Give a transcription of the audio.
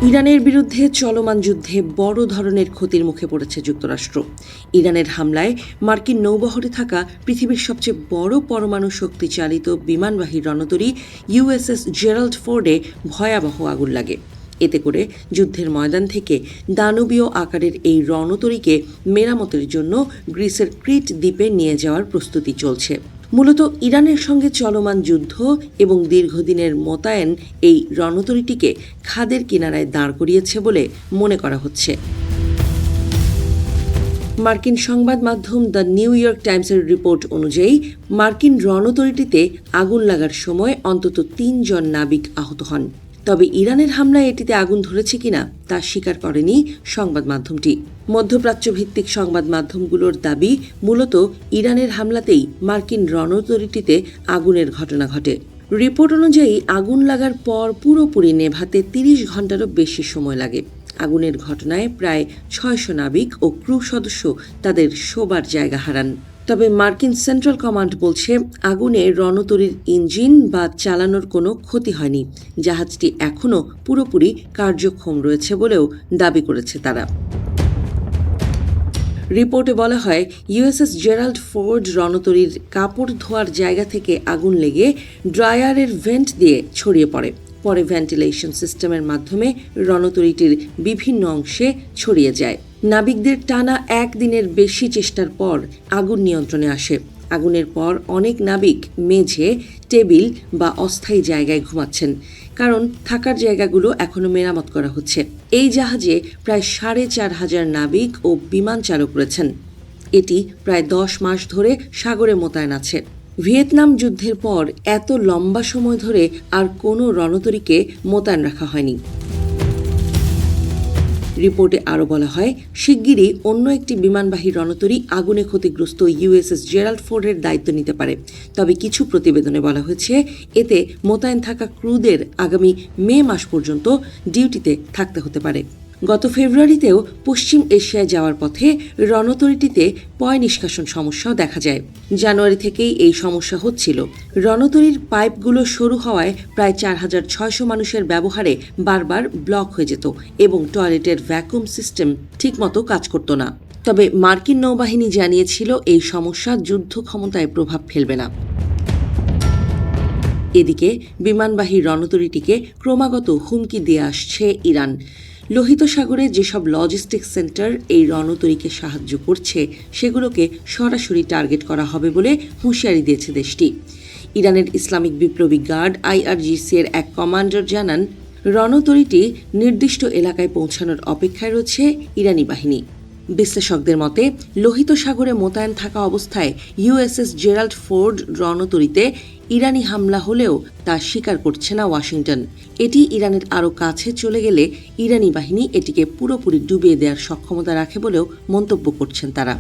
ইরানের বিরুদ্ধে চলমান যুদ্ধে বড় ধরনের ক্ষতির মুখে পড়েছে যুক্তরাষ্ট্র। ইরানের হামলায় মার্কিন নৌবহরে থাকা পৃথিবীর সবচেয়ে বড় পরমাণু শক্তি চালিত বিমানবাহী রণতরী ইউএসএস জেরাল্ড ফোর্ডে ভয়াবহ আগুন লাগে। এতে করে যুদ্ধের ময়দান থেকে দানবীয় আকারের এই রণতরীকে মেরামতের জন্য গ্রিসের ক্রিট দ্বীপে নিয়ে যাওয়ার প্রস্তুতি চলছে। মূলত ইরানের সঙ্গে চলমান যুদ্ধ এবং দীর্ঘদিনের মোতায়েন এই রণতরীটিকে খাদের কিনারায় দাঁড় করিয়েছে বলে মনে করা হচ্ছে। মার্কিন সংবাদ মাধ্যম দ্য নিউ ইয়র্ক টাইমসের রিপোর্ট অনুযায়ী মার্কিন রণতরীটিতে আগুন লাগার সময় অন্তত ৩ জন নাবিক আহত হন। তবে ইরানের হামলায় এটিতে আগুন ধরেছে কিনা তা স্বীকার করেনি সংবাদ মাধ্যমটি। মধ্যপ্রাচ্য ভিত্তিক সংবাদ মাধ্যমগুলোর দাবি, মূলত ইরানের হামলাতেই মার্কিন রণতরীটিতে আগুনের ঘটনা ঘটে। রিপোর্ট অনুযায়ী আগুন লাগার পর পুরোপুরি নেভাতে ৩০ ঘণ্টারও বেশি সময় লাগে। আগুনের ঘটনায় প্রায় ৬০০ নাবিক ও ক্রু সদস্য তাদের শোবার জায়গা হারান। তবে মার্কিন সেন্ট্রাল কমান্ড বলছে, আগুনে রণতরীর ইঞ্জিন বা চালানোর কোনো ক্ষতি হয়নি। জাহাজটি এখনও পুরোপুরি কার্যক্ষম রয়েছে বলেও দাবি করেছে তারা। রিপোর্টে বলা হয়, ইউএসএস জেরাল্ড ফোর্ড রণতরীর কাপড় ধোয়ার জায়গা থেকে আগুন লেগে ড্রায়ারের ভেন্ট দিয়ে ছড়িয়ে পড়ে। পরে ভেন্টিলেশন সিস্টেমের মাধ্যমে রণতরীটির বিভিন্ন অংশে ছড়িয়ে যায়। নাবিকদের টানা ১ দিনের বেশি চেষ্টার পর আগুন নিয়ন্ত্রণে আসে। আগুনের পর অনেক নাবিক মেঝে, টেবিল বা অস্থায়ী জায়গায় ঘুমাচ্ছেন, কারণ থাকার জায়গাগুলো এখনও মেরামত করা হচ্ছে। এই জাহাজে প্রায় ৪,৫০০ নাবিক ও বিমান চালক রয়েছেন। এটি প্রায় ১০ মাস ধরে সাগরে মোতায়েন আছে। ভিয়েতনাম যুদ্ধের পর এত লম্বা সময় ধরে আর কোনো রণতরীকে মোতায়েন রাখা হয়নি। রিপোর্টে আরও বলা হয়, শিগগিরই অন্য একটি বিমানবাহী রণতরী আগুনে ক্ষতিগ্রস্ত ইউএসএস জেরাল্ড ফোর্ডের দায়িত্ব নিতে পারে। তবে কিছু প্রতিবেদনে বলা হয়েছে, এতে মোতায়েন থাকা ক্রুদের আগামী মে মাস পর্যন্ত ডিউটিতে থাকতে হতে পারে। গত ফেব্রুয়ারিতেও পশ্চিম এশিয়ায় যাওয়ার পথে রণতরীটিতে পয় নিষ্কাশন সমস্যাও দেখা যায়। জানুয়ারি থেকেই এই সমস্যা হচ্ছিল। রণতরীর পাইপগুলো সরু হওয়ায় প্রায় ৪,৬০০ মানুষের ব্যবহারে বারবার ব্লক হয়ে যেত এবং টয়লেটের ভ্যাকুয়াম সিস্টেম ঠিকমতো কাজ করত না। তবে মার্কিন নৌবাহিনী জানিয়েছিল, এই সমস্যা যুদ্ধ ক্ষমতায় প্রভাব ফেলবে না। এদিকে বিমানবাহী রণতরীটিকে ক্রমাগত হুমকি দিয়ে আসছে ইরান। লোহিত সাগরে যেসব লজিস্টিক সেন্টার এই রণতরীকে সাহায্য করছে, সেগুলোকে সরাসরি টার্গেট করা হবে বলে হুঁশিয়ারি দিয়েছে দেশটি। ইরানের ইসলামিক বিপ্লবী গার্ড IRGC এর এক কমান্ডার জানান, রণতরীটি নির্দিষ্ট এলাকায় পৌঁছানোর অপেক্ষায় রয়েছে ইরানি বাহিনী। বিশ্লেষকদের মতে, লোহিত সাগরে মোতায়েন থাকা অবস্থায় ইউএসএস জেরাল্ড ফোর্ড রণতরীতে ইরানি হামলা হলেও তা স্বীকার করছে না ওয়াশিংটন। এটি ইরানের আরও কাছে চলে গেলে ইরানি বাহিনী এটিকে পুরোপুরি ডুবিয়ে দেওয়ার সক্ষমতা রাখে বলেও মন্তব্য করছেন তারা।